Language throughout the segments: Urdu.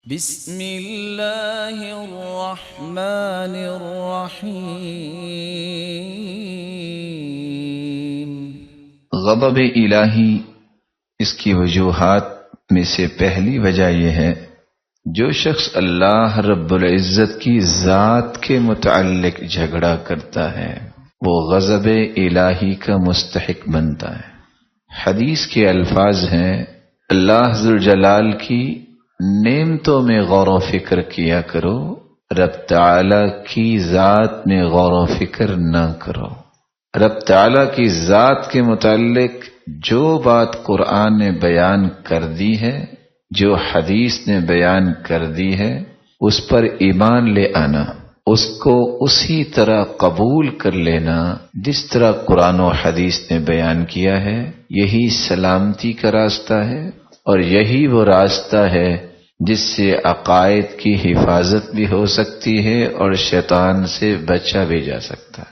بسم اللہ الرحمن الرحیم۔ غضب الہی، اس کی وجوہات میں سے پہلی وجہ یہ ہے جو شخص اللہ رب العزت کی ذات کے متعلق جھگڑا کرتا ہے وہ غضب الہی کا مستحق بنتا ہے۔ حدیث کے الفاظ ہیں، اللہ ذوالجلال کی نعمتوں میں غور و فکر کیا کرو، رب تعالی کی ذات میں غور و فکر نہ کرو۔ رب تعالی کی ذات کے متعلق جو بات قرآن نے بیان کر دی ہے، جو حدیث نے بیان کر دی ہے، اس پر ایمان لے آنا، اس کو اسی طرح قبول کر لینا جس طرح قرآن و حدیث نے بیان کیا ہے، یہی سلامتی کا راستہ ہے، اور یہی وہ راستہ ہے جس سے عقائد کی حفاظت بھی ہو سکتی ہے اور شیطان سے بچا بھی جا سکتا ہے۔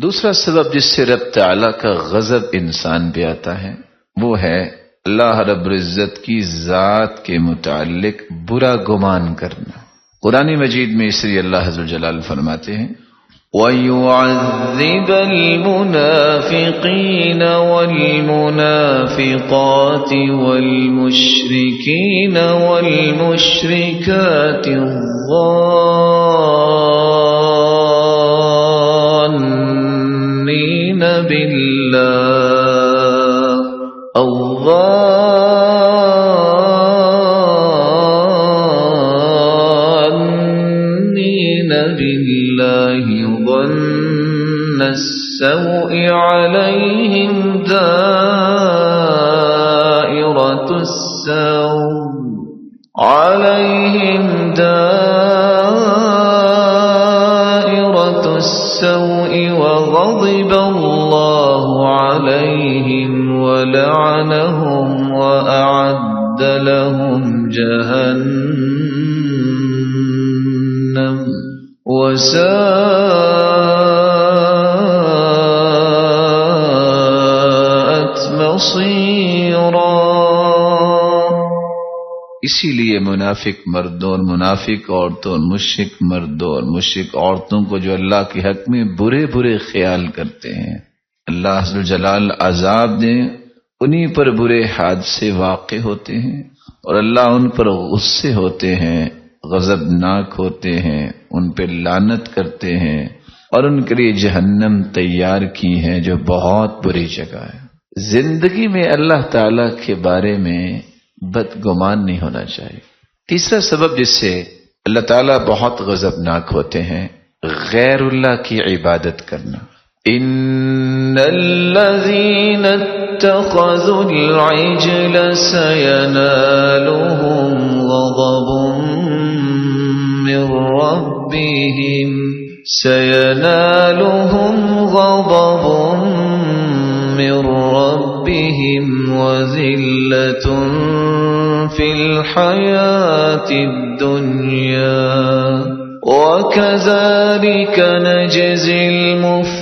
دوسرا سبب جس سے رب تعالیٰ کا غضب انسان پہ آتا ہے وہ ہے اللہ رب العزت کی ذات کے متعلق برا گمان کرنا۔ قرآن مجید میں اس لیے اللہ ذوالجلال فرماتے ہیں، وَيُعَذِّبَ الْمُنَافِقِينَ وَالْمُنَافِقَاتِ وَالْمُشْرِكِينَ وَالْمُشْرِكَاتِ الظَّانِّينَ بالله ظن السوء عليهم دائرة السوء وغضب الله عليهم ولعنهم وأعد لهم جهنم وساءت مصيرا۔ اسی لیے منافق مردوں اور منافق عورتوں اور مشرک مردوں اور مشرک عورتوں کو جو اللہ کے حق میں برے برے خیال کرتے ہیں، اللہ ذوالجلال عذاب دیں، انہی پر برے حادثے واقع ہوتے ہیں اور اللہ ان پر غصے ہوتے ہیں، غضبناک ہوتے ہیں، ان پہ لعنت کرتے ہیں اور ان کے لیے جہنم تیار کی ہے جو بہت بری جگہ ہے۔ زندگی میں اللہ تعالی کے بارے میں بدگمان نہیں ہونا چاہیے۔ تیسرا سبب جس سے اللہ تعالیٰ بہت غضبناک ہوتے ہیں، غیر اللہ کی عبادت کرنا۔ ان الذين اتخذوا العجل سينالهم غضب من ربهم وذلة في الحياة الدنيا وكذلك نجزي المفترين۔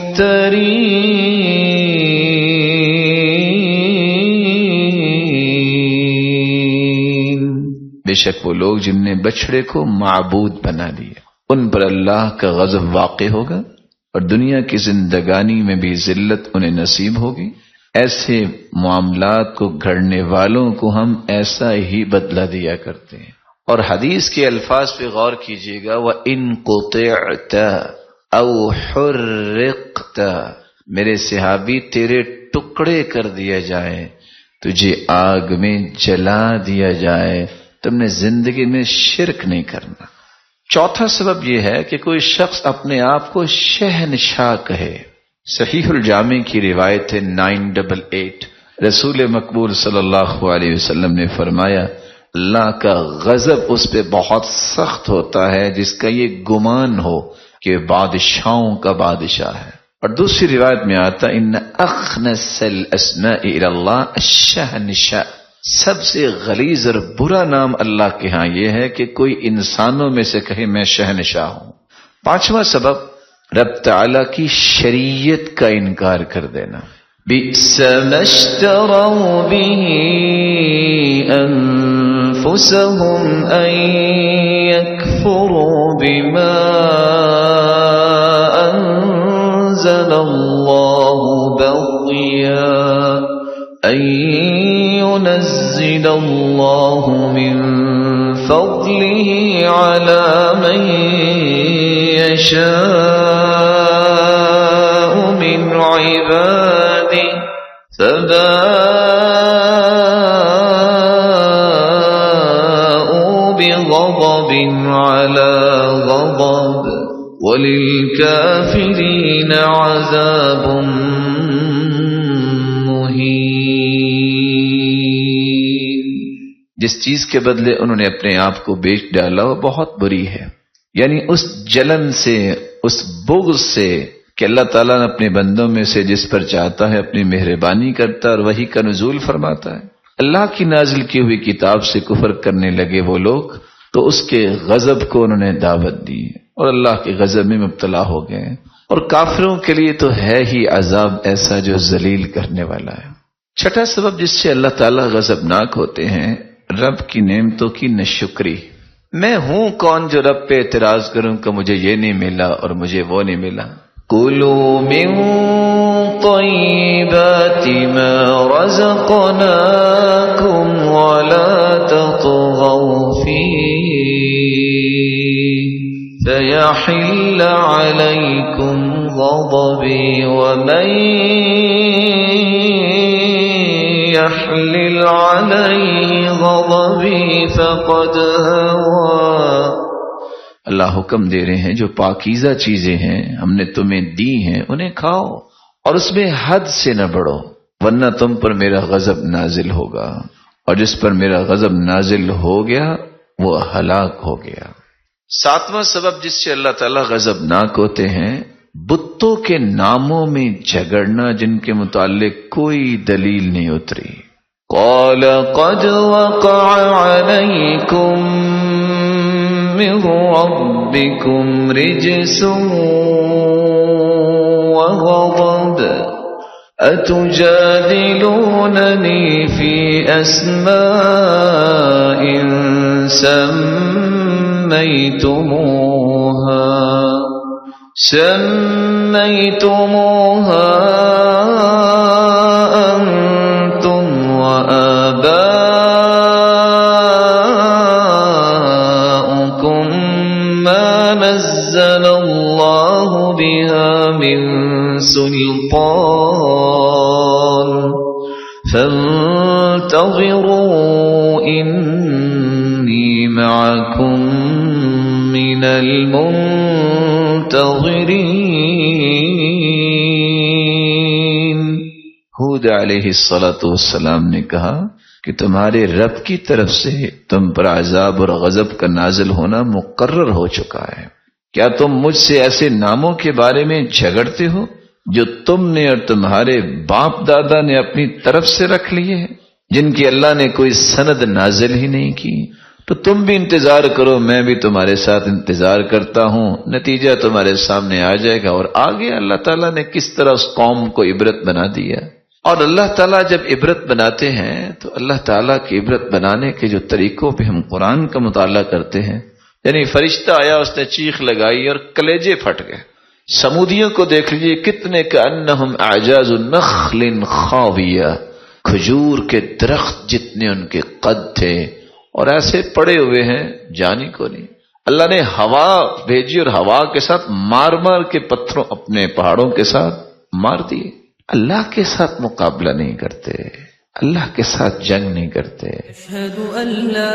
بے شک وہ لوگ جن نے بچڑے کو معبود بنا لیا، ان پر اللہ کا غضب واقع ہوگا اور دنیا کی زندگانی میں بھی ذلت انہیں نصیب ہوگی۔ ایسے معاملات کو گھڑنے والوں کو ہم ایسا ہی بدلہ دیا کرتے ہیں۔ اور حدیث کے الفاظ پہ غور کیجیے گا، وَإِن قُطِعْتَ أَوْ حُرِّقْتَ، میرے صحابی تیرے ٹکڑے کر دیا جائے، تجھے آگ میں جلا دیا جائے، تم نے زندگی میں شرک نہیں کرنا۔ چوتھا سبب یہ ہے کہ کوئی شخص اپنے آپ کو شہنشاہ کہے۔ صحیح الجامع کی روایت ہے 988، رسول مقبول صلی اللہ علیہ وسلم نے فرمایا، اللہ کا غضب اس پہ بہت سخت ہوتا ہے جس کا یہ گمان ہو کہ بادشاہوں کا بادشاہ ہے۔ اور دوسری روایت میں آتا، ان اخنس الاسماء الی اللہ الشہنشاہ، سب سے غلیظ اور برا نام اللہ کے ہاں یہ ہے کہ کوئی انسانوں میں سے کہے میں شہنشاہ ہوں۔ پانچواں سبب رب تعالی کی شریعت کا انکار کر دینا۔ بئس ما اشتروا به أنفسهم أن يكفروا بما أنزل الله بغيا أن ينزل الله من فضله على من يشاء من عباده فباءوا بغضب على غضب وللكافرين عذاب مہین۔ جس چیز کے بدلے انہوں نے اپنے آپ کو بیچ ڈالا وہ بہت بری ہے، یعنی اس جلن سے، اس بغض سے کہ اللہ تعالیٰ نے اپنے بندوں میں سے جس پر چاہتا ہے اپنی مہربانی کرتا ہے اور وحی کا نزول فرماتا ہے۔ اللہ کی نازل کی ہوئی کتاب سے کفر کرنے لگے وہ لوگ تو اس کے غضب کو انہوں نے دعوت دی اور اللہ کے غضب میں مبتلا ہو گئے، اور کافروں کے لیے تو ہے ہی عذاب ایسا جو ذلیل کرنے والا ہے۔ چھٹا سبب جس سے اللہ تعالیٰ غضبناک ہوتے ہیں، رب کی نعمتوں کی ناشکری۔ میں ہوں کون جو رب پہ اعتراض کروں کہ مجھے یہ نہیں ملا اور مجھے وہ نہیں ملا۔ كلوا من طيبات ما رزقناكم ولا تطغوا فيه فيحل عليكم غضبي ومن يحلل عليه غضبي فقد هوى۔ اللہ حکم دے رہے ہیں جو پاکیزہ چیزیں ہیں ہم نے تمہیں دی ہیں انہیں کھاؤ اور اس میں حد سے نہ بڑھو، ورنہ تم پر میرا غضب نازل ہوگا، اور جس پر میرا غضب نازل ہو گیا وہ ہلاک ہو گیا۔ ساتواں سبب جس سے اللہ تعالیٰ غضبناک ہوتے ہیں، بتوں کے ناموں میں جھگڑنا جن کے متعلق کوئی دلیل نہیں اتری۔ قال قد وقع عليكم من ربكم رجس وغضب أتجادلونني في أسماء سميتموها أنتم وآباؤكم ما نزل الله بها من سلطان فانتظروا إني معكم من المنتظرين۔ ہود علیہ السلام نے کہا کہ تمہارے رب کی طرف سے تم پر عذاب اور غضب کا نازل ہونا مقرر ہو چکا ہے، کیا تم مجھ سے ایسے ناموں کے بارے میں جھگڑتے ہو جو تم نے اور تمہارے باپ دادا نے اپنی طرف سے رکھ لیے ہیں، جن کی اللہ نے کوئی سند نازل ہی نہیں کی؟ تو تم بھی انتظار کرو، میں بھی تمہارے ساتھ انتظار کرتا ہوں، نتیجہ تمہارے سامنے آ جائے گا۔ اور آگے اللہ تعالیٰ نے کس طرح اس قوم کو عبرت بنا دیا۔ اور اللہ تعالیٰ جب عبرت بناتے ہیں تو اللہ تعالیٰ کی عبرت بنانے کے جو طریقوں پہ ہم قرآن کا مطالعہ کرتے ہیں، یعنی فرشتہ آیا، اس نے چیخ لگائی اور کلیجے پھٹ گئے۔ سمودیوں کو دیکھ لیجیے، کتنے کأنہم اعجاز نخل خاویہ، کھجور کے درخت جتنے ان کے قد تھے، اور ایسے پڑے ہوئے ہیں جانی کو نہیں۔ اللہ نے ہوا بھیجی اور ہوا کے ساتھ مار مار کے پتھروں اپنے پہاڑوں کے ساتھ مار دیے۔ اللہ کے ساتھ مقابلہ نہیں کرتے، اللہ کے ساتھ جنگ نہیں کرتے۔ اشہد ان لا